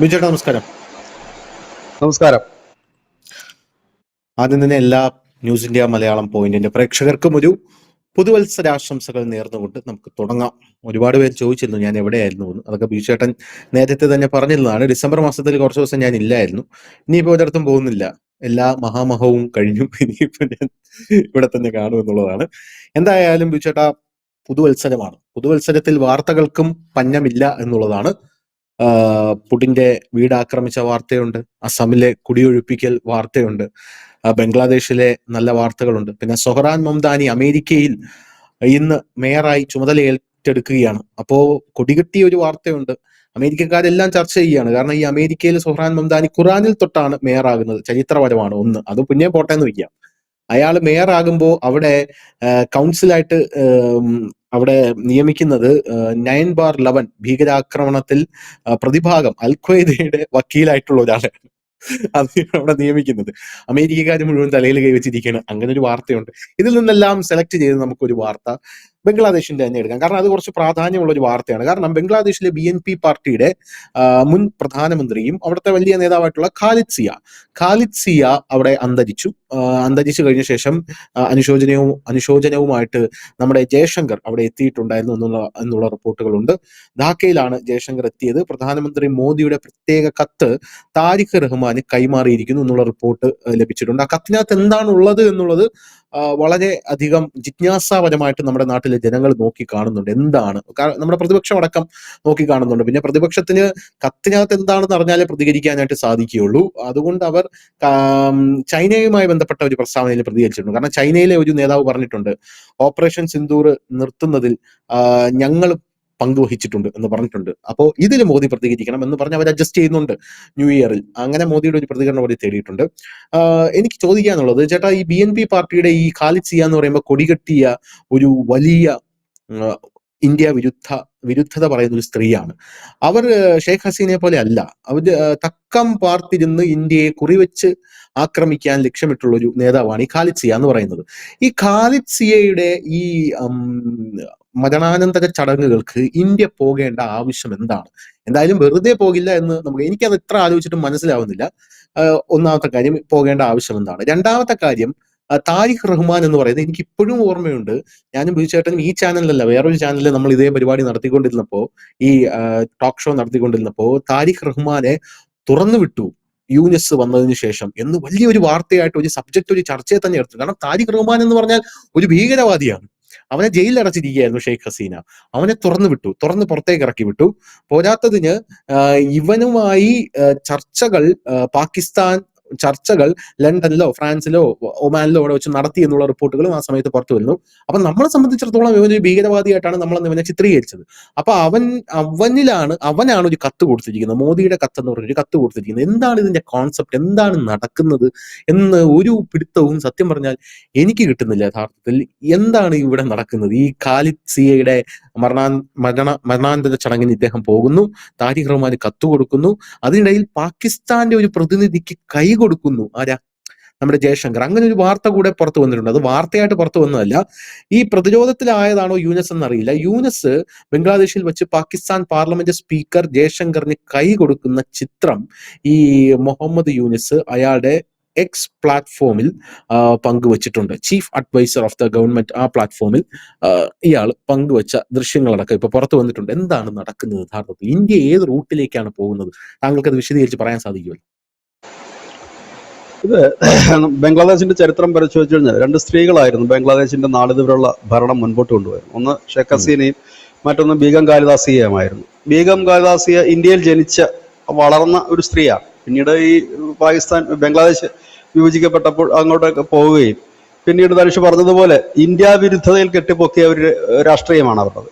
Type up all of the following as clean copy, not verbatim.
ബിജുട്ടാ നമസ്കാരം. നമസ്കാരം. ആദ്യം തന്നെ എല്ലാ ന്യൂസ് ഇന്ത്യ മലയാളം പോയിന്റിന്റെ പ്രേക്ഷകർക്കും ഒരു പുതുവത്സരാശംസകൾ നേർന്നുകൊണ്ട് നമുക്ക് തുടങ്ങാം. ഒരുപാട് പേര് ചോദിച്ചിരുന്നു ഞാൻ എവിടെയായിരുന്നു എന്ന്. അതൊക്കെ ബിജുചേട്ടൻ നേരത്തെ തന്നെ പറഞ്ഞിരുന്നതാണ്. ഡിസംബർ മാസത്തിൽ കുറച്ച് ദിവസം ഞാൻ ഇല്ലായിരുന്നു. ഇനിയിപ്പോ ഒരിടത്തും പോകുന്നില്ല. എല്ലാ മഹാമഹവും കഴിഞ്ഞു. ഇനിയിപ്പോ ഞാൻ ഇവിടെ തന്നെ കാണും എന്നുള്ളതാണ്. എന്തായാലും ബിജുചേട്ടാ, പുതുവത്സരമാണ്. പുതുവത്സരത്തിൽ വാർത്തകൾക്കും പഞ്ഞമില്ല എന്നുള്ളതാണ്. പുടിന്റെ വീട് ആക്രമിച്ച വാർത്തയുണ്ട്, അസമിലെ കുടിയൊഴിപ്പിക്കൽ വാർത്തയുണ്ട്, ബംഗ്ലാദേശിലെ നല്ല വാർത്തകളുണ്ട്. പിന്നെ സൊഹറാൻ മംദാനി അമേരിക്കയിൽ ഇന്ന് മേയറായി ചുമതല ഏറ്റെടുക്കുകയാണ്. അപ്പോ കൊടികെട്ടിയ ഒരു വാർത്തയുണ്ട്. അമേരിക്കക്കാരെല്ലാം ചർച്ച ചെയ്യുകയാണ്. കാരണം ഈ അമേരിക്കയിൽ സൊഹറാൻ മംദാനി ഖുറാനിൽ തൊട്ടാണ് മേയറാകുന്നത്. ചരിത്രപരമാണ് ഒന്ന്. അത് പിന്നെ പോട്ടെന്ന് വയ്ക്കാം. അയാൾ മേയറാകുമ്പോൾ അവിടെ കൗൺസിലായിട്ട് അവിടെ നിയമിക്കുന്നത് 9/11 ഭീകരാക്രമണത്തിൽ പ്രതിഭാഗം അൽ ഖ്വയ്ദയുടെ വക്കീലായിട്ടുള്ള ഒരാളാണ് അത് അവിടെ നിയമിക്കുന്നത്. അമേരിക്കക്കാർ മുഴുവൻ തലയിൽ കൈവച്ചിരിക്കുകയാണ്. അങ്ങനെ ഒരു വാർത്തയുണ്ട്. ഇതിൽ നിന്നെല്ലാം സെലക്ട് ചെയ്ത് നമുക്കൊരു വാർത്ത ബംഗ്ലാദേശിന്റെ തന്നെ എടുക്കാം. കാരണം അത് കുറച്ച് പ്രാധാന്യമുള്ള ഒരു വാർത്തയാണ്. കാരണം ബംഗ്ലാദേശിലെ BNP പാർട്ടിയുടെ മുൻ പ്രധാനമന്ത്രിയും അവിടുത്തെ വലിയ നേതാവായിട്ടുള്ള ഖാലിദ് സിയ അവിടെ അന്തരിച്ചു. അന്തരിച്ചു കഴിഞ്ഞ ശേഷം അനുശോചനവുമായിട്ട് നമ്മുടെ ജയശങ്കർ അവിടെ എത്തിയിട്ടുണ്ടായിരുന്നു എന്നുള്ള റിപ്പോർട്ടുകളുണ്ട്. ധാക്കയിലാണ് ജയശങ്കർ എത്തിയത്. പ്രധാനമന്ത്രി മോദിയുടെ പ്രത്യേക കത്ത് താരിഖ് റഹ്മാന് കൈമാറിയിരിക്കുന്നു എന്നുള്ള റിപ്പോർട്ട് ലഭിച്ചിട്ടുണ്ട്. ആ കത്തിനകത്ത് എന്താണ് ഉള്ളത് എന്നുള്ളത് വളരെ അധികം ജിജ്ഞാസാപരമായിട്ട് നമ്മുടെ നാട്ടിലെ ജനങ്ങൾ നോക്കി കാണുന്നുണ്ട്. എന്താണ് നമ്മുടെ പ്രതിപക്ഷം അടക്കം നോക്കി കാണുന്നുണ്ട്. പിന്നെ പ്രതിപക്ഷത്തിന് കത്തിനകത്ത് എന്താണെന്ന് അറിഞ്ഞാലേ പ്രതികരിക്കാനായിട്ട് സാധിക്കുകയുള്ളൂ. അതുകൊണ്ട് അവർ ചൈനയുമായി ബന്ധപ്പെട്ട ഒരു പ്രസ്താവനയിൽ പ്രതികരിച്ചിട്ടുണ്ട്. കാരണം ചൈനയിലെ ഒരു നേതാവ് പറഞ്ഞിട്ടുണ്ട്, ഓപ്പറേഷൻ സിന്ദൂർ നിർത്തുന്നതിൽ ഞങ്ങൾ പങ്കുവഹിച്ചിട്ടുണ്ട് എന്ന് പറഞ്ഞിട്ടുണ്ട്. അപ്പോൾ ഇതിൽ മോദി പ്രതികരിക്കണം എന്ന് പറഞ്ഞ് അവർ അഡ്ജസ്റ്റ് ചെയ്യുന്നുണ്ട് ന്യൂ ഇയറിൽ. അങ്ങനെ മോദിയുടെ ഒരു പ്രതികരണം അവർ തേടിയിട്ടുണ്ട്. എനിക്ക് ചോദിക്കാനുള്ളത്, ചേട്ടാ, ഈ BNP പാർട്ടിയുടെ ഈ ഖാലിദ് സിയ എന്ന് പറയുമ്പോൾ കൊടികെട്ടിയ ഒരു വലിയ ഇന്ത്യ വിരുദ്ധത പറയുന്ന ഒരു സ്ത്രീയാണ്. അവർ ഷെയ്ഖ് ഹസീനയെ പോലെ അല്ല. അവർ തക്കം പാർത്തിരുന്ന് ഇന്ത്യയെ കുറിവെച്ച് ആക്രമിക്കാൻ ലക്ഷ്യമിട്ടുള്ള ഒരു നേതാവാണ് ഈ ഖാലിദ് സിയ എന്ന് പറയുന്നത്. ഈ ഖാലിദ് സിയയുടെ ഈ മരണാനന്തര ചടങ്ങുകൾക്ക് ഇന്ത്യ പോകേണ്ട ആവശ്യം എന്താണ്? എന്തായാലും വെറുതെ പോകില്ല എന്ന് എനിക്കത് എത്ര ആലോചിച്ചിട്ടും മനസ്സിലാവുന്നില്ല. ഒന്നാമത്തെ കാര്യം, പോകേണ്ട ആവശ്യം എന്താണ്? രണ്ടാമത്തെ കാര്യം, താരിഖ് റഹ്മാൻ എന്ന് പറയുന്നത് എനിക്ക് ഇപ്പോഴും ഓർമ്മയുണ്ട്. ഞാനും ബിജുചേട്ടനും ഈ ചാനലിലല്ല, വേറൊരു ചാനലിൽ നമ്മൾ ഇതേ പരിപാടി നടത്തിക്കൊണ്ടിരുന്നപ്പോ, ഈ ടോക്ക് ഷോ നടത്തിക്കൊണ്ടിരുന്നപ്പോ താരിഖ് റഹ്മാനെ തുറന്നു വിട്ടു യൂനിസ് വന്നതിന് ശേഷം എന്ന് വലിയൊരു വാർത്തയായിട്ട് ഒരു സബ്ജക്ട്, ഒരു ചർച്ചയെ തന്നെ എടുത്തു. കാരണം താരിഖ് റഹ്മാൻ എന്ന് പറഞ്ഞാൽ ഒരു ഭീകരവാദിയാണ്. അവനെ ജയിലിൽ അടച്ചിരിക്കുകയായിരുന്നു ഷെയ്ഖ് ഹസീന. അവനെ തുറന്ന് പുറത്തേക്ക് ഇറക്കി വിട്ടു. പോരാത്തതിന് ഇവനുമായി ചർച്ചകൾ ലണ്ടനിലോ ഫ്രാൻസിലോ ഒമാനിലോ അവിടെ വെച്ച് നടത്തി എന്നുള്ള റിപ്പോർട്ടുകളും ആ സമയത്ത് പുറത്തു വരുന്നു. അപ്പൊ നമ്മളെ സംബന്ധിച്ചിടത്തോളം ഇവനൊരു ഭീകരവാദിയായിട്ടാണ് നമ്മൾ ഇവനെ ചിത്രീകരിച്ചത്. അപ്പൊ അവനാണ് ഒരു കത്ത് കൊടുത്തിരിക്കുന്നത്, മോദിയുടെ കത്ത് എന്ന് പറഞ്ഞൊരു കത്ത് കൊടുത്തിരിക്കുന്നത്. എന്താണ് ഇതിന്റെ കോൺസെപ്റ്റ്, എന്താണ് നടക്കുന്നത് എന്ന് ഒരു പിടുത്തവും സത്യം പറഞ്ഞാൽ എനിക്ക് കിട്ടുന്നില്ല. യഥാർത്ഥത്തിൽ എന്താണ് ഇവിടെ നടക്കുന്നത്? ഈ ഖാലിദ് സിയയുടെ മരണാനന്തര ചടങ്ങിന് ഇദ്ദേഹം പോകുന്നു, താരിഖ് റഹ്മാന് കത്ത് കൊടുക്കുന്നു. അതിനിടയിൽ പാകിസ്ഥാന്റെ ഒരു പ്രതിനിധിക്ക് കൈ കൊടുക്കുന്നു. ആരാ? നമ്മുടെ ജയശങ്കർ. അങ്ങനെ ഒരു വാർത്ത കൂടെ പുറത്തു വന്നിട്ടുണ്ട്. അത് വാർത്തയായിട്ട് പുറത്തു വന്നതല്ല. ഈ പ്രതിരോധത്തിലായതാണോ യൂനസ് എന്നറിയില്ല. യൂനസ് ബംഗ്ലാദേശിൽ വെച്ച് പാകിസ്ഥാൻ പാർലമെന്റ് സ്പീക്കർ ജയശങ്കറിന് കൈ കൊടുക്കുന്ന ചിത്രം ഈ മുഹമ്മദ് യൂനസ് അയാളുടെ എക്സ് പ്ലാറ്റ്ഫോമിൽ പങ്കുവച്ചിട്ടുണ്ട്. Chief adviser of the government ആ പ്ലാറ്റ്ഫോമിൽ ഇയാൾ പങ്കുവച്ച ദൃശ്യങ്ങളടക്കം ഇപ്പൊ പുറത്തു വന്നിട്ടുണ്ട്. എന്താണ് നടക്കുന്നത് യഥാർത്ഥത്തിൽ? ഇന്ത്യ ഏത് റൂട്ടിലേക്കാണ് പോകുന്നത്? താങ്കൾക്ക് അത് വിശദീകരിച്ച് പറയാൻ സാധിക്കുമല്ലോ? ഇത് ബംഗ്ലാദേശിന്റെ ചരിത്രം പരിശോധിച്ചു കഴിഞ്ഞാൽ രണ്ട് സ്ത്രീകളായിരുന്നു ബംഗ്ലാദേശിന്റെ നാളിതുവരെയുള്ള ഭരണം മുൻപോട്ട് കൊണ്ടുപോയത്. ഒന്ന് ഷെയ്ഖ് ഹസീനയും മറ്റൊന്ന് ബീഗം ഖാലിദാസിയയുമായിരുന്നു. ബീഗം ഖാലിദാസിയ ഇന്ത്യയിൽ ജനിച്ച വളർന്ന ഒരു സ്ത്രീയാണ്. പിന്നീട് ഈ ബംഗ്ലാദേശ് വിഭജിക്കപ്പെട്ടപ്പോൾ അങ്ങോട്ടൊക്കെ പോവുകയും പിന്നീട് ധനുഷ് പറഞ്ഞതുപോലെ ഇന്ത്യ വിരുദ്ധതയിൽ കെട്ടിപ്പൊക്കിയ ഒരു രാഷ്ട്രീയമാണ് അവരുടേത്.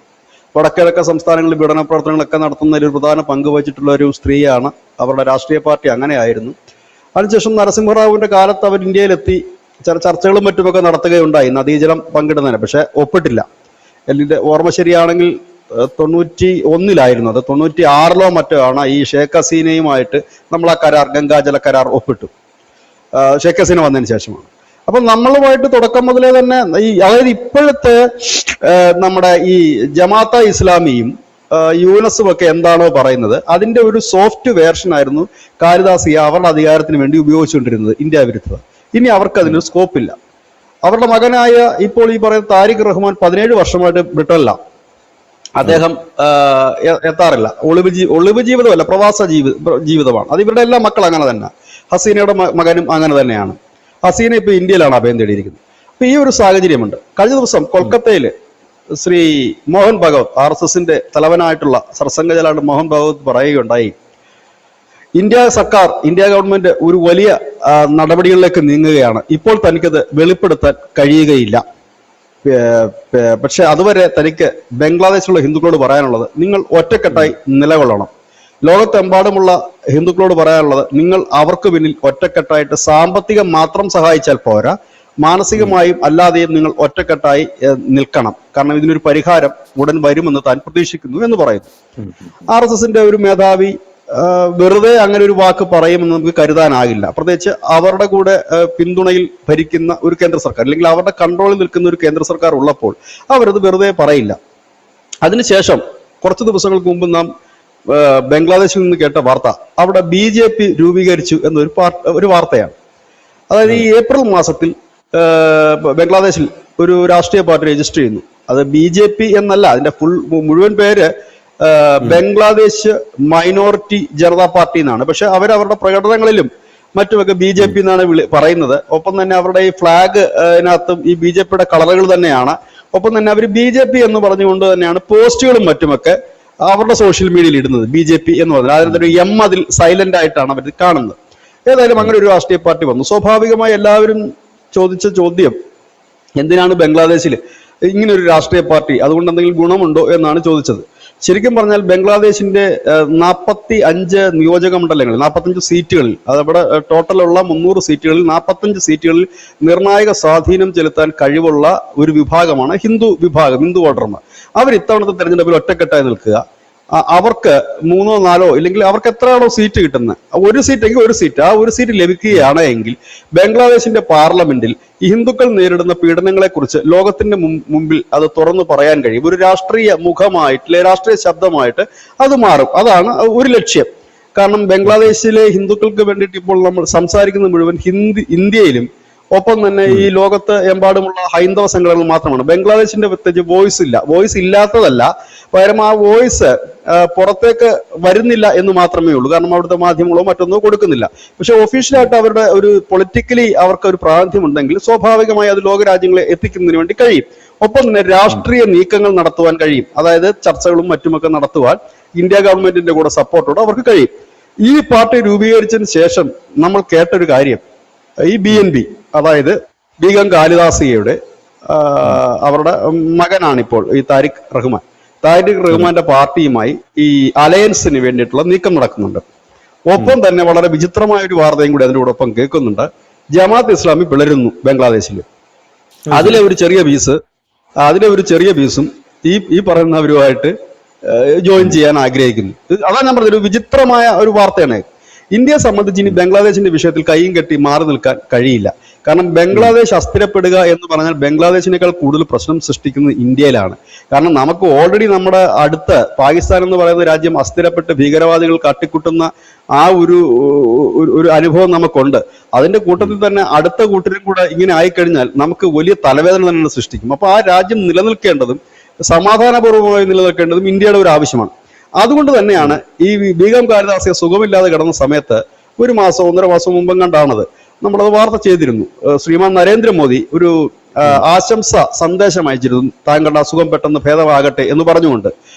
വടക്കിഴക്കൻ സംസ്ഥാനങ്ങളിൽ വിപണന പ്രവർത്തനങ്ങളൊക്കെ നടത്തുന്നതിൽ ഒരു പ്രധാന പങ്ക് വഹിച്ചിട്ടുള്ള ഒരു സ്ത്രീയാണ്. അവരുടെ രാഷ്ട്രീയ പാർട്ടി അങ്ങനെയായിരുന്നു. അതിനുശേഷം നരസിംഹറാവുവിന്റെ കാലത്ത് അവർ ഇന്ത്യയിലെത്തി ചർച്ചകളും മറ്റുമൊക്കെ നടത്തുകയുണ്ടായി നദീജലം പങ്കിടുന്നതിന്. പക്ഷെ ഒപ്പിട്ടില്ല. എൻ്റെ ഓർമ്മ ശരിയാണെങ്കിൽ 91-ലായിരുന്നു അത്. 96-ലോ മറ്റോ ആണ് ഈ ഷെയ്ഖ് ഹസീനയുമായിട്ട് നമ്മൾ ആ കരാർ, ഗംഗാജല കരാർ ഒപ്പിട്ടു. ഷെയ്ഖ് ഹസീന വന്നതിന് ശേഷമാണ്. അപ്പൊ നമ്മളുമായിട്ട് തുടക്കം മുതലേ തന്നെ അതായത് ഇപ്പോഴത്തെ നമ്മുടെ ഈ ജമാഅത്തെ ഇസ്ലാമിയും യൂനസും ഒക്കെ എന്താണോ പറയുന്നത് അതിന്റെ ഒരു സോഫ്റ്റ് വേർഷൻ ആയിരുന്നു കാലിദാസിയ അവരുടെ അധികാരത്തിന് വേണ്ടി ഉപയോഗിച്ചുകൊണ്ടിരുന്നത് ഇന്ത്യ വിരുദ്ധത. ഇനി അവർക്ക് അതിനൊരു സ്കോപ്പില്ല. അവരുടെ മകനായ ഇപ്പോൾ ഈ പറയുന്ന താരിഖ് റഹ്മാൻ 17 വർഷമായിട്ട് ബ്രിട്ടനിലാണ്. അദ്ദേഹം എത്താറില്ല. ഒളിവ് ജീവിതമല്ല, പ്രവാസ ജീവിതമാണ്. അത് ഇവരുടെ എല്ലാ മക്കൾ അങ്ങനെ തന്നെ. ഹസീനയുടെ മകനും അങ്ങനെ തന്നെയാണ്. ഹസീന ഇപ്പൊ ഇന്ത്യയിലാണ് അഭയം തേടിയിരിക്കുന്നത്. അപ്പൊ ഈ ഒരു സാഹചര്യമുണ്ട്. കഴിഞ്ഞ ദിവസം കൊൽക്കത്തയിൽ ശ്രീ മോഹൻ ഭഗവത്, RSSന്റെ തലവനായിട്ടുള്ള സർസംഘചാലകൻ മോഹൻ ഭഗവത് പറയുകയുണ്ടായി, ഇന്ത്യ ഗവൺമെന്റ് ഒരു വലിയ നടപടികളിലേക്ക് നീങ്ങുകയാണ്. ഇപ്പോൾ തനിക്കത് വെളിപ്പെടുത്താൻ കഴിയുകയില്ല. പക്ഷെ അതുവരെ തനിക്ക് ബംഗ്ലാദേശിലുള്ള ഹിന്ദുക്കളോട് പറയാനുള്ളത്, നിങ്ങൾ ഒറ്റക്കെട്ടായി നിലകൊള്ളണം. ലോകത്തെമ്പാടുമുള്ള ഹിന്ദുക്കളോട് പറയാനുള്ളത്, നിങ്ങൾ അവർക്ക് പിന്നിൽ ഒറ്റക്കെട്ടായിട്ട് സാമ്പത്തികം മാത്രം സഹായിച്ചാൽ പോരാ, മാനസികമായും അല്ലാതെയും നിങ്ങൾ ഒറ്റക്കെട്ടായി നിൽക്കണം. കാരണം ഇതിനൊരു പരിഹാരം ഉടൻ വരുമെന്ന് താൻ പ്രതീക്ഷിക്കുന്നു എന്ന് പറയുന്നു. RSSന്റെ ഒരു മേധാവി വെറുതെ അങ്ങനെ ഒരു വാക്ക് പറയുമെന്ന് നമുക്ക് കരുതാനാകില്ല. പ്രത്യേകിച്ച് അവരുടെ കൂടെ പിന്തുണയിൽ ഭരിക്കുന്ന ഒരു കേന്ദ്ര സർക്കാർ, അല്ലെങ്കിൽ അവരുടെ കൺട്രോളിൽ നിൽക്കുന്ന ഒരു കേന്ദ്ര സർക്കാർ ഉള്ളപ്പോൾ അവരത് വെറുതെ പറയില്ല. അതിനുശേഷം കുറച്ച് ദിവസങ്ങൾക്ക് മുമ്പ് നാം ബംഗ്ലാദേശിൽ നിന്ന് കേട്ട വാർത്ത, അവിടെ BJP രൂപീകരിച്ചു എന്നൊരു വാർത്തയാണ്. അതായത് ഈ ഏപ്രിൽ മാസത്തിൽ ബംഗ്ലാദേശിൽ ഒരു രാഷ്ട്രീയ പാർട്ടി രജിസ്റ്റർ ചെയ്യുന്നു. അത് BJP എന്നല്ല, അതിന്റെ മുഴുവൻ പേര് ബംഗ്ലാദേശ് മൈനോറിറ്റി ജനതാ പാർട്ടി എന്നാണ്. പക്ഷെ അവരുടെ പ്രകടനങ്ങളിലും മറ്റുമൊക്കെ BJP എന്നാണ് പറയുന്നത്. ഒപ്പം തന്നെ അവരുടെ ഈ ഫ്ലാഗിനകത്തും ഈ BJPയുടെ കളറുകൾ തന്നെയാണ്. ഒപ്പം തന്നെ അവർ BJP എന്ന് പറഞ്ഞുകൊണ്ട് തന്നെയാണ് പോസ്റ്റുകളും മറ്റുമൊക്കെ അവരുടെ സോഷ്യൽ മീഡിയയിൽ ഇടുന്നത്. BJP എന്ന് പറഞ്ഞാൽ അതിനൊരു M അതിൽ സൈലന്റ് ആയിട്ടാണ് അവർ കാണുന്നത്. ഏതായാലും അങ്ങനെ ഒരു രാഷ്ട്രീയ പാർട്ടി വന്നു. സ്വാഭാവികമായി എല്ലാവരും ചോദിച്ച ചോദ്യം, എന്തിനാണ് ബംഗ്ലാദേശിൽ ഇങ്ങനെ ഒരു രാഷ്ട്രീയ പാർട്ടി, അതുകൊണ്ട് എന്തെങ്കിലും ഗുണമുണ്ടോ എന്നാണ് ചോദിച്ചത്. ശരിക്കും പറഞ്ഞാൽ ബംഗ്ലാദേശിന്റെ 45 നിയോജക മണ്ഡലങ്ങളിൽ 45 സീറ്റുകളിൽ, അതവിടെ ടോട്ടലുള്ള 300 സീറ്റുകളിൽ 45 സീറ്റുകളിൽ നിർണായക സ്വാധീനം ചെലുത്താൻ കഴിവുള്ള ഒരു വിഭാഗമാണ് ഹിന്ദു വിഭാഗം, ഹിന്ദു വോട്ടർമാർ. അവർ ഇത്തവണത്തെ തെരഞ്ഞെടുപ്പിൽ ഒറ്റക്കെട്ടായി നിൽക്കുക. അവർക്ക് 3ഓ 4ഓ ഇല്ലെങ്കിൽ അവർക്ക് എത്രയാണോ സീറ്റ് കിട്ടുന്നത്, ഒരു സീറ്റെങ്കിൽ ഒരു സീറ്റ്, ആ ഒരു സീറ്റ് ലഭിക്കുകയാണ് എങ്കിൽ ബംഗ്ലാദേശിന്റെ പാർലമെന്റിൽ ഈ ഹിന്ദുക്കൾ നേരിടുന്ന പീഡനങ്ങളെ കുറിച്ച് ലോകത്തിന്റെ മുമ്പിൽ അത് തുറന്നു പറയാൻ കഴിയും. ഒരു രാഷ്ട്രീയ മുഖമായിട്ട്, രാഷ്ട്രീയ ശബ്ദമായിട്ട് അത് മാറും. അതാണ് ഒരു ലക്ഷ്യം. കാരണം ബംഗ്ലാദേശിലെ ഹിന്ദുക്കൾക്ക് വേണ്ടിയിട്ട് ഇപ്പോൾ നമ്മൾ സംസാരിക്കുന്ന മുഴുവൻ ഇന്ത്യയിലും ഒപ്പം തന്നെ ഈ ലോകത്ത് എമ്പാടുമുള്ള ഹൈന്ദവ സംഘടനകൾ മാത്രമാണ്. ബംഗ്ലാദേശിന്റെ പ്രത്യേകിച്ച് വോയിസ് ഇല്ലാത്തതല്ല, പകരം ആ വോയിസ് പുറത്തേക്ക് വരുന്നില്ല എന്ന് മാത്രമേ ഉള്ളൂ. കാരണം അവിടുത്തെ മാധ്യമങ്ങളോ മറ്റൊന്നോ കൊടുക്കുന്നില്ല. പക്ഷെ ഒഫീഷ്യലായിട്ട് അവരുടെ ഒരു പൊളിറ്റിക്കലി അവർക്ക് ഒരു പ്രാതിനിധ്യം ഉണ്ടെങ്കിൽ സ്വാഭാവികമായി അത് ലോകരാജ്യങ്ങളെ എത്തിക്കുന്നതിന് വേണ്ടി കഴിയും. ഒപ്പം തന്നെ രാഷ്ട്രീയ നീക്കങ്ങൾ നടത്തുവാൻ കഴിയും. അതായത് ചർച്ചകളും മറ്റുമൊക്കെ നടത്തുവാൻ ഇന്ത്യ ഗവൺമെന്റിന്റെ കൂടെ സപ്പോർട്ടോടെ അവർക്ക് കഴിയും. ഈ പാർട്ടി രൂപീകരിച്ചതിന് ശേഷം നമ്മൾ കേട്ടൊരു കാര്യം, ഈ BNP അതായത് ബീഗം കാലിദാസിയയുടെ അവരുടെ മകനാണിപ്പോൾ ഈ താരിഖ് റഹ്മാന്റെ പാർട്ടിയുമായി ഈ അലയൻസിന് വേണ്ടിയിട്ടുള്ള നീക്കം നടക്കുന്നുണ്ട്. ഒപ്പം തന്നെ വളരെ വിചിത്രമായ ഒരു വാർത്തയും കൂടി അതിനോടൊപ്പം കേൾക്കുന്നുണ്ട്. ജമാഅത്ത് ഇസ്ലാമി പിളരുന്നു ബംഗ്ലാദേശിൽ. അതിലെ ഒരു ചെറിയ പീസും ഈ പറയുന്നവരുമായിട്ട് ജോയിൻ ചെയ്യാൻ ആഗ്രഹിക്കുന്നു. അതാണ് ഞാൻ പറഞ്ഞത്, ഒരു വിചിത്രമായ ഒരു വാർത്തയാണ്. ഇന്ത്യയെ സംബന്ധിച്ച് ഇനി ബംഗ്ലാദേശിന്റെ വിഷയത്തിൽ കൈയും കെട്ടി മാറി നിൽക്കാൻ കഴിയില്ല. കാരണം ബംഗ്ലാദേശ് അസ്ഥിരപ്പെടുക എന്ന് പറഞ്ഞാൽ ബംഗ്ലാദേശിനേക്കാൾ കൂടുതൽ പ്രശ്നം സൃഷ്ടിക്കുന്നത് ഇന്ത്യയിലാണ്. കാരണം നമുക്ക് ഓൾറെഡി നമ്മുടെ അടുത്ത പാകിസ്ഥാൻ എന്ന് പറയുന്ന രാജ്യം അസ്ഥിരപ്പെട്ട് ഭീകരവാദികൾ കാട്ടിക്കൂട്ടുന്ന ആ ഒരു അനുഭവം നമുക്കുണ്ട്. അതിന്റെ കൂട്ടത്തിൽ തന്നെ അടുത്ത കൂട്ടരും കൂടെ ഇങ്ങനെ ആയിക്കഴിഞ്ഞാൽ നമുക്ക് വലിയ തലവേദന തന്നെ സൃഷ്ടിക്കും. അപ്പൊ ആ രാജ്യം നിലനിൽക്കേണ്ടതും സമാധാനപൂർവ്വമായി നിലനിൽക്കേണ്ടതും ഇന്ത്യയുടെ ഒരു ആവശ്യമാണ്. അതുകൊണ്ട് തന്നെയാണ് ഈ ബീഗം കാലിദാസിയ സുഖമില്ലാതെ കിടന്ന സമയത്ത് 1 മാസം 1.5 മാസം മുമ്പം കണ്ടാണത് നമ്മളത് വാർത്ത ചെയ്തിരുന്നു. ശ്രീമാൻ നരേന്ദ്രമോദി ഒരു ആശംസ സന്ദേശം അയച്ചിരുന്നു, താങ്കളുടെ അസുഖം പെട്ടെന്ന് ഭേദമാകട്ടെ എന്ന് പറഞ്ഞുകൊണ്ട്.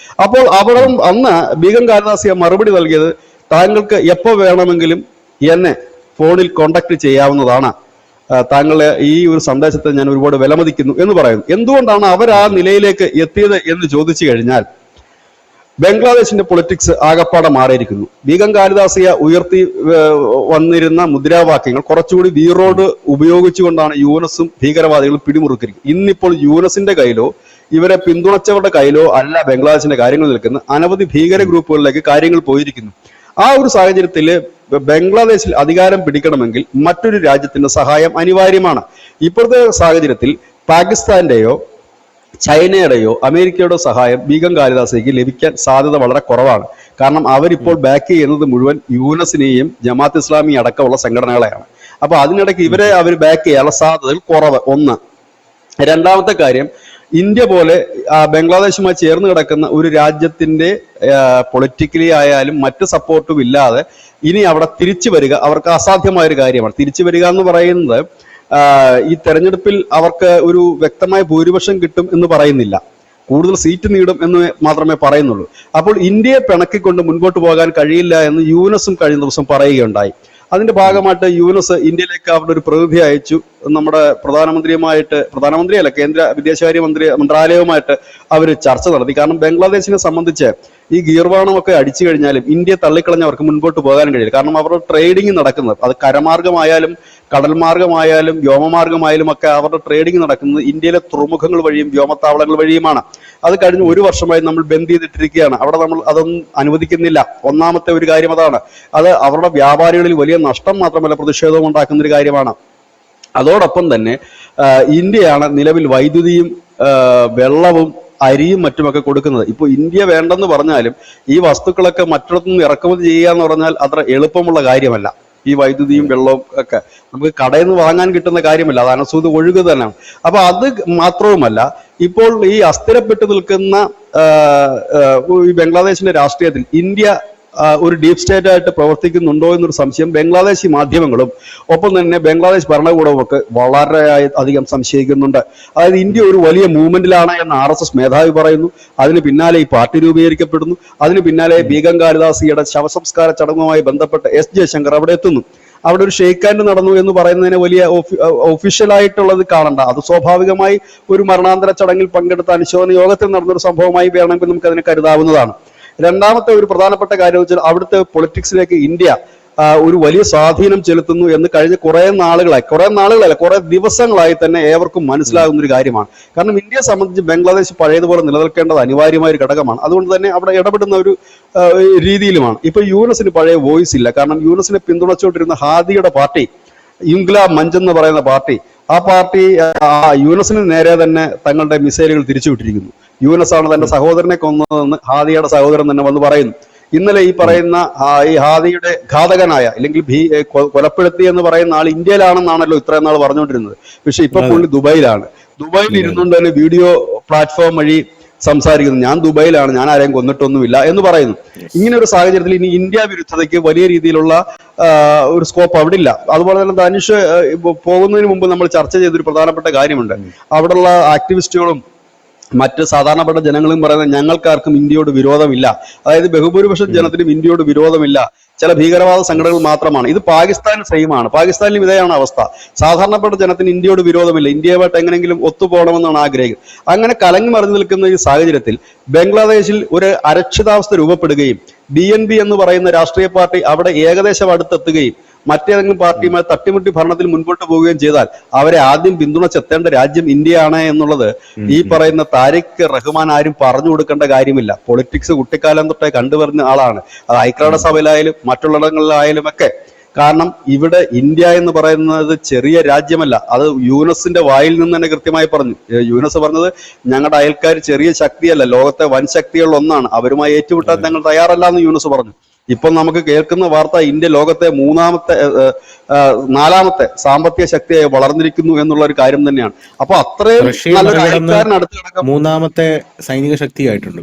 അപ്പോൾ അന്ന് ബീഗം കാലിദാസിയ മറുപടി നൽകിയത്, താങ്കൾക്ക് എപ്പോൾ വേണമെങ്കിലും എന്നെ ഫോണിൽ കോണ്ടാക്ട് ചെയ്യാവുന്നതാണ്, താങ്കളെ ഈ ഒരു സന്ദേശത്തെ ഞാൻ ഒരുപാട് വിലമതിക്കുന്നു എന്ന് പറയുന്നു. എന്തുകൊണ്ടാണ് അവർ ആ നിലയിലേക്ക് എത്തിയത് എന്ന് ചോദിച്ചു കഴിഞ്ഞാൽ, ബംഗ്ലാദേശിന്റെ പൊളിറ്റിക്സ് ആകപ്പാടെ മാറിയിരിക്കുന്നു. ബീഗം കാലിദാസിയ ഉയർത്തി വന്നിരുന്ന മുദ്രാവാക്യങ്ങൾ കുറച്ചുകൂടി വീറോഡ് ഉപയോഗിച്ചുകൊണ്ടാണ് യൂനസും ഭീകരവാദികളും പിടിമുറുക്കിയിരിക്കുന്നത്. ഇന്നിപ്പോൾ യൂനസിന്റെ കയ്യിലോ ഇവരെ പിന്തുണച്ചവരുടെ കയ്യിലോ അല്ല ബംഗ്ലാദേശിന്റെ കാര്യങ്ങൾ നിൽക്കുന്നത്. അനവധി ഭീകര ഗ്രൂപ്പുകളിലേക്ക് കാര്യങ്ങൾ പോയിരിക്കുന്നു. ആ ഒരു സാഹചര്യത്തിൽ ബംഗ്ലാദേശിൽ അധികാരം പിടിക്കണമെങ്കിൽ മറ്റൊരു രാജ്യത്തിന്റെ സഹായം അനിവാര്യമാണ്. ഇപ്പോഴത്തെ സാഹചര്യത്തിൽ പാകിസ്ഥാന്റെയോ ചൈനയുടെയോ അമേരിക്കയുടെയോ സഹായം ബീഗം കാലിദാസയ്ക്ക് ലഭിക്കാൻ സാധ്യത വളരെ കുറവാണ്. കാരണം അവരിപ്പോൾ ബാക്ക് ചെയ്യുന്നത് മുഴുവൻ യൂനസിനെയും ജമാഅത്ത് ഇസ്ലാമി അടക്കമുള്ള സംഘടനകളെയാണ്. അപ്പൊ അതിനിടയ്ക്ക് ഇവരെ അവർ ബാക്ക് ചെയ്യാനുള്ള സാധ്യതകൾ കുറവ്. ഒന്ന്. രണ്ടാമത്തെ കാര്യം, ഇന്ത്യ പോലെ ബംഗ്ലാദേശുമായി ചേർന്ന് കിടക്കുന്ന ഒരു രാജ്യത്തിന്റെ പൊളിറ്റിക്കലി ആയാലും മറ്റ് സപ്പോർട്ടും ഇല്ലാതെ ഇനി അവിടെ തിരിച്ചു വരിക അവർക്ക് അസാധ്യമായ ഒരു കാര്യമാണ്. തിരിച്ചു വരിക എന്ന് പറയുന്നത് ഈ തെരഞ്ഞെടുപ്പിൽ അവർക്ക് ഒരു വ്യക്തമായ ഭൂരിപക്ഷം കിട്ടും എന്ന് പറയുന്നില്ല, കൂടുതൽ സീറ്റ് നേടും എന്ന് മാത്രമേ പറയുന്നുള്ളൂ. അപ്പോൾ ഇന്ത്യയെ പിണക്കിക്കൊണ്ട് മുൻപോട്ട് പോകാൻ കഴിയില്ല എന്ന് യൂനസും കഴിഞ്ഞ ദിവസം പറയുകയുണ്ടായി. അതിന്റെ ഭാഗമായിട്ട് യൂനസ് ഇന്ത്യയിലേക്ക് അവരുടെ ഒരു പ്രതിനിധി അയച്ചു. നമ്മുടെ പ്രധാനമന്ത്രിയല്ല, കേന്ദ്ര വിദേശകാര്യ മന്ത്രാലയവുമായിട്ട് അവർ ചർച്ച നടത്തി. കാരണം ബംഗ്ലാദേശിനെ സംബന്ധിച്ച് ഈ ഗീർവാണമൊക്കെ അടിച്ചു കഴിഞ്ഞാലും ഇന്ത്യയെ തള്ളിക്കളഞ്ഞവർക്ക് മുൻപോട്ട് പോകാൻ കഴിയില്ല. കാരണം അവരുടെ ട്രേഡിങ് നടക്കുന്നത്, അത് കരമാർഗമായാലും കടൽ മാർഗമായാലും വ്യോമമാർഗമായാലും ഒക്കെ അവരുടെ ട്രേഡിങ് നടക്കുന്നത് ഇന്ത്യയിലെ തുറമുഖങ്ങൾ വഴിയും വ്യോമത്താവളങ്ങൾ വഴിയുമാണ്. അത് കഴിഞ്ഞ് 1 വർഷമായി നമ്മൾ ബന്ദ് ചെയ്തിട്ടിരിക്കുകയാണ്. അവിടെ നമ്മൾ അതൊന്നും അനുവദിക്കുന്നില്ല. ഒന്നാമത്തെ ഒരു കാര്യം അതാണ്. അത് അവരുടെ വ്യാപാരികളിൽ വലിയ നഷ്ടം മാത്രമല്ല പ്രതിഷേധവും ഉണ്ടാക്കുന്ന ഒരു കാര്യമാണ്. അതോടൊപ്പം തന്നെ ഇന്ത്യയാണ് നിലവിൽ വൈദ്യുതിയും വെള്ളവും അരിയും മറ്റുമൊക്കെ കൊടുക്കുന്നത്. ഇപ്പോൾ ഇന്ത്യ വേണ്ടെന്ന് പറഞ്ഞാലും ഈ വസ്തുക്കളൊക്കെ മറ്റിടത്തുനിന്ന് ഇറക്കുമതി ചെയ്യുക എന്ന് പറഞ്ഞാൽ അത്ര എളുപ്പമുള്ള കാര്യമല്ല. ഈ വൈദ്യുതിയും വെള്ളവും ഒക്കെ നമുക്ക് കടയിൽ നിന്ന് വാങ്ങാൻ കിട്ടുന്ന കാര്യമല്ല, അത് അനസൂത് ഒഴുകുക തന്നെയാണ്. അപ്പൊ അത് മാത്രവുമല്ല, ഇപ്പോൾ ഈ അസ്ഥിരപ്പെട്ട് നിൽക്കുന്ന ഈ ബംഗ്ലാദേശിന്റെ രാഷ്ട്രീയത്തിൽ ഇന്ത്യ ഒരു ഡീപ് സ്റ്റേറ്റ് ആയിട്ട് പ്രവർത്തിക്കുന്നുണ്ടോ എന്നൊരു സംശയം ബംഗ്ലാദേശി മാധ്യമങ്ങളും ഒപ്പം തന്നെ ബംഗ്ലാദേശ് ഭരണകൂടവും ഒക്കെ വളരെ അധികം സംശയിക്കുന്നുണ്ട്. അതായത് ഇന്ത്യ ഒരു വലിയ മൂവ്മെന്റിലാണ് എന്ന് RSS മേധാവി പറയുന്നു. അതിന് പിന്നാലെ ഈ പാർട്ടി രൂപീകരിക്കപ്പെടുന്നു. അതിന് പിന്നാലെ ബീഗം കാലിദാസിയുടെ ശവസംസ്കാര ചടങ്ങുമായി ബന്ധപ്പെട്ട് S ജയശങ്കർ അവിടെ എത്തുന്നു. അവിടെ ഒരു ഷെയ്ക്ക് ഹാൻഡ് നടന്നു എന്ന് പറയുന്നതിന് വലിയ ഒഫീഷ്യലായിട്ടുള്ളത് കാണണ്ട. അത് സ്വാഭാവികമായി ഒരു മരണാന്തര ചടങ്ങിൽ പങ്കെടുത്ത അനുശോചന യോഗത്തിൽ നടന്നൊരു സംഭവമായി വേണമെങ്കിൽ നമുക്ക് അതിനെ കരുതാവുന്നതാണ്. രണ്ടാമത്തെ ഒരു പ്രധാനപ്പെട്ട കാര്യം വെച്ചാൽ അവിടുത്തെ പൊളിറ്റിക്സിലേക്ക് ഇന്ത്യ ഒരു വലിയ സ്വാധീനം ചെലുത്തുന്നു എന്ന് കഴിഞ്ഞ കുറെ ദിവസങ്ങളായി തന്നെ ഏവർക്കും മനസ്സിലാകുന്ന ഒരു കാര്യമാണ്. കാരണം ഇന്ത്യയെ സംബന്ധിച്ച് ബംഗ്ലാദേശ് പഴയതുപോലെ നിലനിൽക്കേണ്ടത് അനിവാര്യമായ ഒരു ഘടകമാണ്. അതുകൊണ്ട് തന്നെ അവിടെ ഇടപെടുന്ന ഒരു രീതിയിലുമാണ്. ഇപ്പൊ യൂനസിന് പഴയ വോയിസ് ഇല്ല. കാരണം യൂനസിനെ പിന്തുണച്ചുകൊണ്ടിരുന്ന ഹാദിയുടെ പാർട്ടി, ഇൻക്ലാബ് മഞ്ച് എന്ന് പറയുന്ന പാർട്ടി, ആ പാർട്ടി യൂനസിന് നേരെ തന്നെ തങ്ങളുടെ മിസൈലുകൾ തിരിച്ചുവിട്ടിരിക്കുന്നു. യൂനസ് ആണ് തന്റെ സഹോദരനെ കൊന്നതെന്ന് ഹാദിയുടെ സഹോദരൻ തന്നെ വന്ന് പറയുന്നു. ഇന്നലെ ഈ പറയുന്ന ഈ ഹാദിയുടെ ഘാതകനായ അല്ലെങ്കിൽ കൊലപ്പെടുത്തി എന്ന് പറയുന്ന ആൾ ഇന്ത്യയിലാണെന്നാണല്ലോ ഇത്രയും നാൾ പറഞ്ഞുകൊണ്ടിരുന്നത്. പക്ഷെ ഇപ്പൊ പുള്ളി ദുബായിലാണ്. ദുബായിൽ ഇരുന്നുകൊണ്ട് തന്നെ വീഡിയോ പ്ലാറ്റ്ഫോം വഴി സംസാരിക്കുന്നു. ഞാൻ ദുബായിലാണ്, ഞാൻ ആരെയും കൊന്നിട്ടൊന്നുമില്ല എന്ന് പറയുന്നു. ഇങ്ങനെ ഒരു സാഹചര്യത്തിൽ ഇനി ഇന്ത്യ വിരുദ്ധതയ്ക്ക് വലിയ രീതിയിലുള്ള ഒരു സ്കോപ്പ് അവിടെ ഇല്ല. അതുപോലെ തന്നെ ധനുഷ് പോകുന്നതിന് മുമ്പ് നമ്മൾ ചർച്ച ചെയ്തൊരു പ്രധാനപ്പെട്ട കാര്യമുണ്ട്. അവിടെയുള്ള ആക്ടിവിസ്റ്റുകളും മറ്റ് സാധാരണപ്പെട്ട ജനങ്ങളും പറയുന്നത് ഞങ്ങൾക്കാർക്കും ഇന്ത്യയോട് വിരോധമില്ല. അതായത് ബഹുഭൂരിപക്ഷം ജനത്തിനും ഇന്ത്യയോട് വിരോധമില്ല, ചില ഭീകരവാദ സംഘടനകൾ മാത്രമാണ്. ഇത് പാകിസ്ഥാൻ സെയിമാണ്. പാകിസ്ഥാനിലും ഇതേയാണ് അവസ്ഥ. സാധാരണപ്പെട്ട ജനത്തിന് ഇന്ത്യയോട് വിരോധമില്ല, ഇന്ത്യയുമായിട്ട് എങ്ങനെയെങ്കിലും ഒത്തുപോകണമെന്നാണ് ആഗ്രഹിക്കുന്നത്. അങ്ങനെ കലങ്ങി മറിഞ്ഞു നിൽക്കുന്ന ഈ സാഹചര്യത്തിൽ ബംഗ്ലാദേശിൽ ഒരു അരക്ഷിതാവസ്ഥ രൂപപ്പെടുകയും BNP എന്ന് പറയുന്ന രാഷ്ട്രീയ പാർട്ടി അവിടെ ഏകദേശം അടുത്തെത്തുകയും മറ്റേതെങ്കിലും പാർട്ടിയുമായി തട്ടിമുട്ടി ഭരണത്തിൽ മുൻപോട്ട് പോവുകയും ചെയ്താൽ അവരെ ആദ്യം പിന്തുണച്ചെത്തേണ്ട രാജ്യം ഇന്ത്യയാണ് എന്നുള്ളത് ഈ പറയുന്ന താരിഖ് റഹ്മാൻ ആരും പറഞ്ഞു കൊടുക്കേണ്ട കാര്യമില്ല. പൊളിറ്റിക്സ് കുട്ടിക്കാലം തൊട്ടേ കണ്ടുവരുന്ന ആളാണ്. അത് ഐക്യരാഷ്ട്രസഭയിലായാലും മറ്റുള്ളിടങ്ങളിലായാലും ഒക്കെ. കാരണം ഇവിടെ ഇന്ത്യ എന്ന് പറയുന്നത് ചെറിയ രാജ്യമല്ല. അത് യൂനസിന്റെ വായിൽ നിന്ന് തന്നെ കൃത്യമായി പറഞ്ഞു. യൂനസ് പറഞ്ഞത് ഞങ്ങളുടെ അയൽക്കാർ ചെറിയ ശക്തിയല്ല, ലോകത്തെ വൻ ശക്തികളിൽ ഒന്നാണ്, അവരുമായി ഏറ്റുമുട്ടാൻ ഞങ്ങൾ തയ്യാറല്ല എന്ന് യൂനസ് പറഞ്ഞു. ഇപ്പം നമുക്ക് കേൾക്കുന്ന വാർത്ത ഇന്ത്യ ലോകത്തെ 4ാമത്തെ സാമ്പത്തിക ശക്തിയായി വളർന്നിരിക്കുന്നു എന്നുള്ള ഒരു കാര്യം തന്നെയാണ്. അപ്പൊ അത്രയും നല്ലൊരു അയൽക്കാരനടുത്ത് കിടക്കാൻ 3ാമത്തെ സൈനിക ശക്തിയായിട്ടുണ്ട്.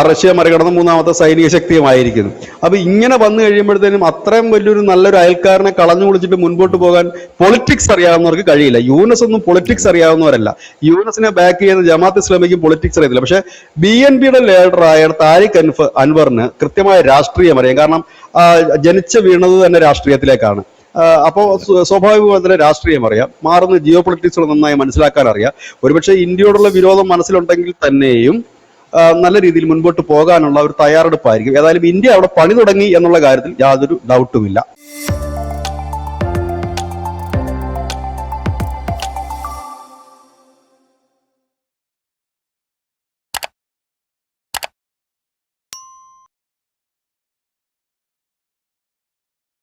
റഷ്യ മറികടന്ന് 3ാമത്തെ സൈനിക ശക്തിയുമായിരിക്കുന്നു. അപ്പൊ ഇങ്ങനെ വന്നു കഴിയുമ്പോഴത്തേനും അത്രയും വലിയൊരു നല്ലൊരു അയൽക്കാരനെ കളഞ്ഞു കുളിച്ചിട്ട് മുൻപോട്ട് പോകാൻ പൊളിറ്റിക്സ് അറിയാവുന്നവർക്ക് കഴിയില്ല. യൂനസ് ഒന്നും പൊളിറ്റിക്സ് അറിയാവുന്നവരല്ല. യൂനസിനെ ബാക്ക് ചെയ്യുന്ന ജമാഅത്ത് ഇസ്ലാമിക്കും പൊളിറ്റിക്സ് അറിയത്തില്ല. പക്ഷെ BNPയുടെ ലീഡറായ താരിഖ് അൻവറിന് കൃത്യമായ രാഷ്ട്രീയം അറിയാം. കാരണം ജനിച്ച് വീണത് തന്നെ രാഷ്ട്രീയത്തിലേക്കാണ്. അപ്പോൾ സ്വാഭാവികമായി തന്നെ രാഷ്ട്രീയം അറിയാം, മാറുന്ന ജിയോ പൊളിറ്റിക്സുകൾ നന്നായി മനസ്സിലാക്കാൻ അറിയാം. ഒരുപക്ഷെ ഇന്ത്യയോടുള്ള വിരോധം മനസ്സിലുണ്ടെങ്കിൽ തന്നെയും നല്ല രീതിയിൽ മുൻപോട്ട് പോകാനുള്ള ഒരു തയ്യാറെടുപ്പായിരിക്കും. ഏതായാലും ഇന്ത്യ അവിടെ പണി തുടങ്ങി എന്നുള്ള കാര്യത്തിൽ യാതൊരു ഡൗട്ടുമില്ല.